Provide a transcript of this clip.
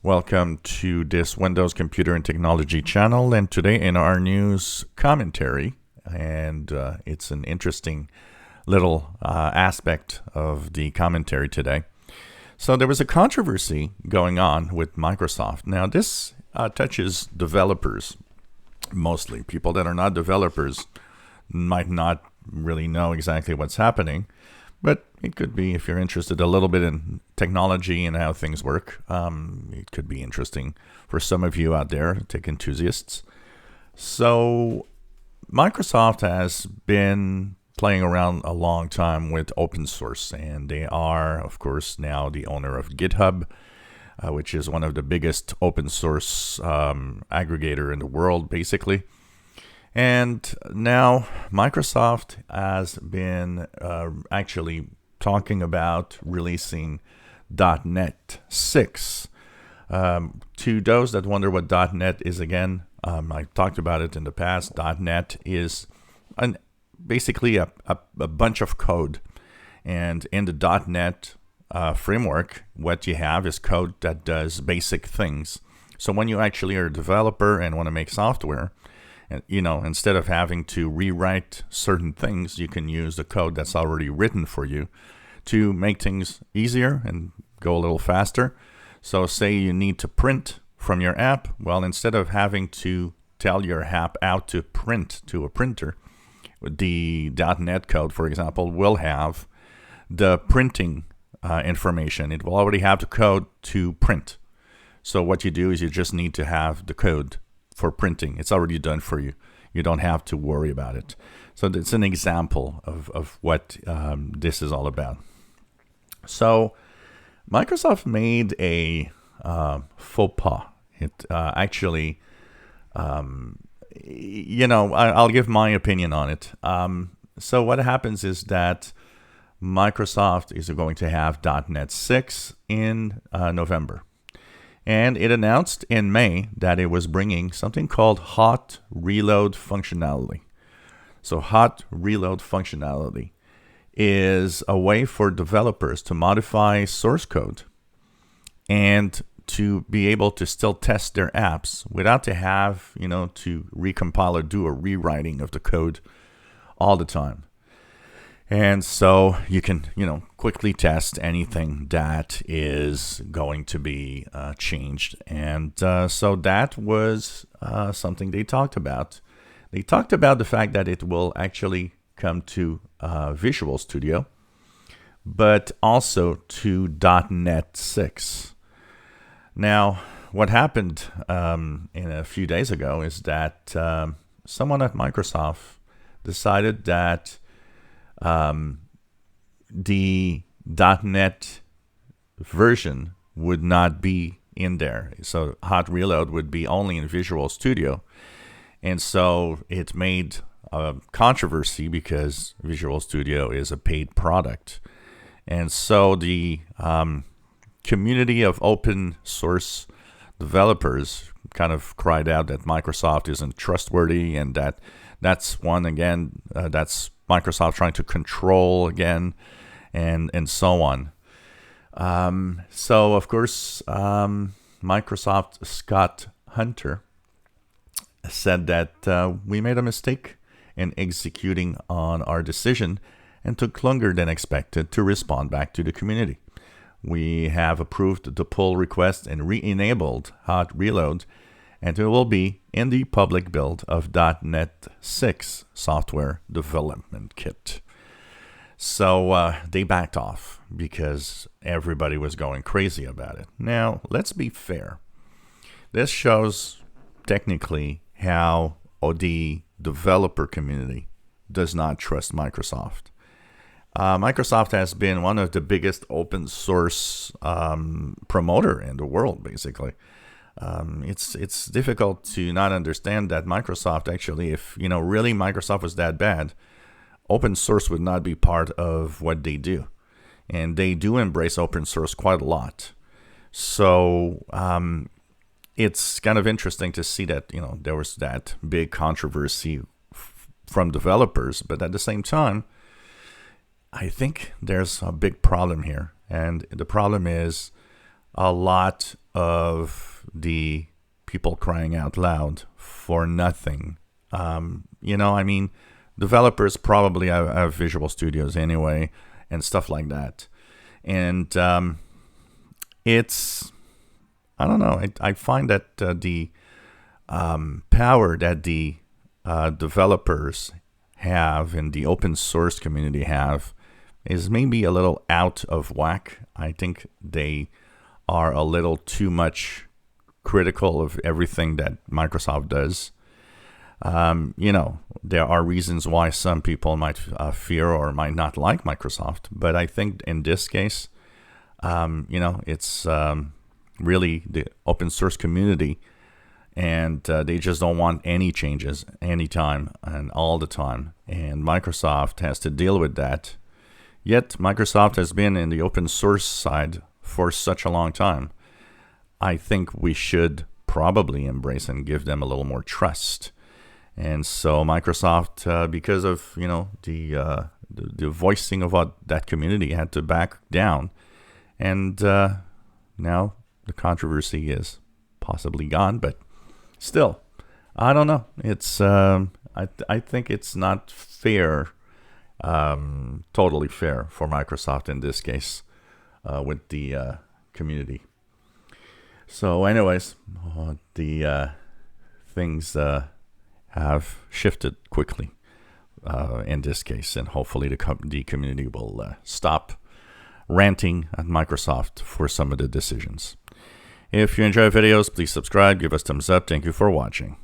Welcome to this Windows Computer and Technology channel, and today in our news commentary, and it's an interesting little aspect of the commentary today. So there was a controversy going on with Microsoft. Now this touches developers mostly. People that are not developers might not really know exactly what's happening, but it could be, if you're interested a little bit in technology and how things work, it could be interesting for some of you out there, tech enthusiasts. So Microsoft has been playing around a long time with open source, and they are, of course, now the owner of GitHub, which is one of the biggest open source aggregator in the world, basically. And now Microsoft has been actually talking about releasing .NET 6. To those that wonder what .NET is, again, I talked about it in the past. .NET is basically a bunch of code. And in the .NET framework, what you have is code that does basic things. So when you actually are a developer and want to make software, and, instead of having to rewrite certain things, you can use the code that's already written for you to make things easier and go a little faster. So say you need to print from your app. Well, instead of having to tell your app out to print to a printer, the .NET code, for example, will have the printing information. It will already have the code to print. So what you do is you just need to have the code for printing. It's already done for you. You don't have to worry about it. So it's an example of what this is all about. So Microsoft made a faux pas. It actually, I'll give my opinion on it. So what happens is that Microsoft is going to have .NET 6 in November. And it announced in May that it was bringing something called hot reload functionality. So hot reload functionality is a way for developers to modify source code and to be able to still test their apps without to have, to recompile or do a rewriting of the code all the time. And so you can, quickly test anything that is going to be changed. And so that was something they talked about. They talked about the fact that it will actually come to Visual Studio, but also to .NET 6. Now, what happened in a few days ago is that someone at Microsoft decided that the .NET version would not be in there. So hot reload would be only in Visual Studio. And so it made a controversy because Visual Studio is a paid product. And so the community of open source developers kind of cried out that Microsoft isn't trustworthy, and that's Microsoft trying to control again, and so on. So, of course, Microsoft Scott Hunter said that we made a mistake in executing on our decision and took longer than expected to respond back to the community. We have approved the pull request and re-enabled hot reload, and it will be in the public build of .NET 6 Software Development Kit. So they backed off because everybody was going crazy about it. Now, let's be fair. This shows technically how the developer community does not trust Microsoft. Microsoft has been one of the biggest open source promoter in the world, basically. It's difficult to not understand that Microsoft actually, if really Microsoft was that bad, open source would not be part of what they do, and they do embrace open source quite a lot. So it's kind of interesting to see that there was that big controversy from developers, but at the same time, I think there's a big problem here, and the problem is a lot of the people crying out loud for nothing. I mean, developers probably have Visual Studios anyway and stuff like that. And it's, I don't know, I find that the power that the developers have and the open source community have is maybe a little out of whack. I think they are a little too much critical of everything that Microsoft does. There are reasons why some people might fear or might not like Microsoft, but I think in this case, it's really the open source community, and they just don't want any changes anytime and all the time, and Microsoft has to deal with that. Yet Microsoft has been in the open source side for such a long time. I think we should probably embrace and give them a little more trust. And so Microsoft, because of the voicing of what that community, had to back down, and now the controversy is possibly gone. But still, I don't know. It's I think it's not fair, totally fair for Microsoft in this case with the community. So, anyways, the things have shifted quickly in this case, and hopefully the community will stop ranting at Microsoft for some of the decisions. If you enjoy videos, please subscribe, give us thumbs up. Thank you for watching.